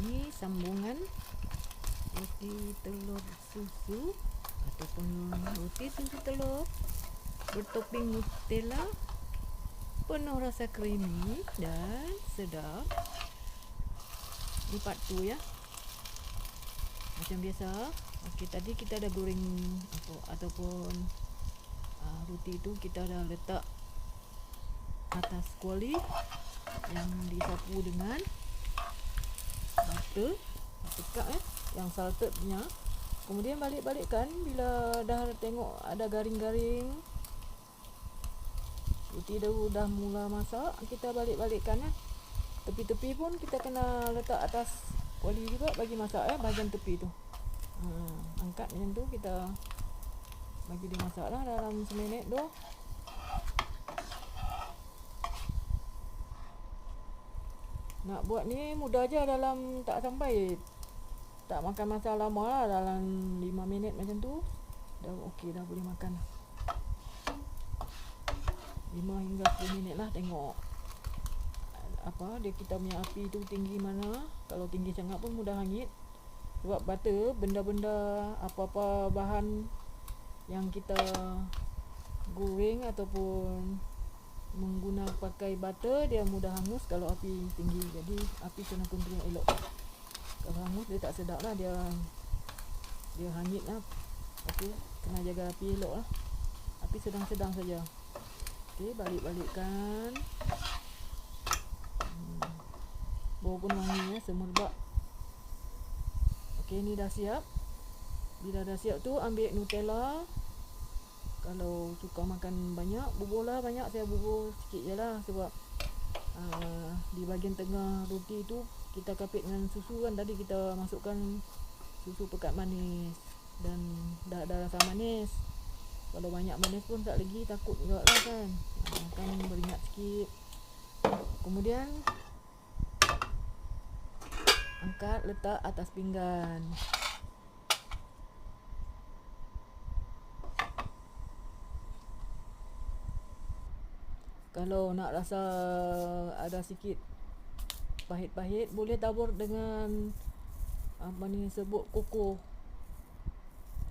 Ini sambungan roti telur susu ataupun roti susu telur bertoping Nutella, penuh rasa creamy dan sedap. Ini part 2 ya. Macam biasa. Okey, tadi kita dah goreng ataupun roti tu kita dah letak atas kuali yang disapu dengan butter tekak yang salted punya. Kemudian balik-balikkan bila dah tengok ada garing-garing, roti tu dah mula masak, kita balik-balikkan Tepi-tepi pun kita kena letak atas kuali juga bagi masak bahagian tepi tu. Angkat macam tu, kita bagi dia masak lah dalam seminit tu. Nak buat ni mudah je, dalam tak makan masa lama lah, dalam 5 minit macam tu dah okey, dah boleh makan lah. 5 hingga 10 minit lah, tengok dia kita punya api tu tinggi mana. Kalau tinggi sangat pun mudah hangit. Sebab butter, benda-benda apa-apa bahan yang kita goreng ataupun pakai butter, dia mudah hangus kalau api tinggi. Jadi api kena kontrol elok. Kalau hangus dia tak sedap lah, dia hangit lah. Okey, kena jaga api elok lah. Api sedang-sedang saja. Okey, balik-balikkan. Bau pun wangi semerbak. Okey, ni dah siap. Bila dah siap tu, ambil Nutella. Kalau suka makan banyak, bubur lah banyak. Saya bubur sikit je lah. Sebab di bahagian tengah roti tu kita kapit dengan susu kan. Tadi kita masukkan susu pekat manis dan dah ada rasa manis. Kalau banyak manis pun tak lagi, takut juga lah kan. Kan beringat sikit. Kemudian angkat, letak atas pinggan. Kalau nak rasa ada sikit pahit-pahit, boleh tabur dengan serbuk koko.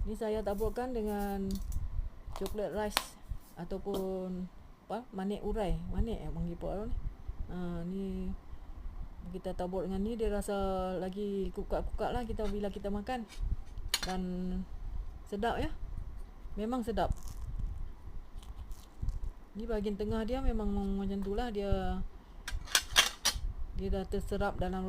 Ni saya taburkan dengan coklat rice ataupun manik urai. Manik panggil apa ni? Ni kita tabur dengan ni, dia rasa lagi kukak-kukak lah bila kita makan. Dan sedap ya. Memang sedap. Ni bahagian tengah dia memang macam tu lah, dia dah terserap dalam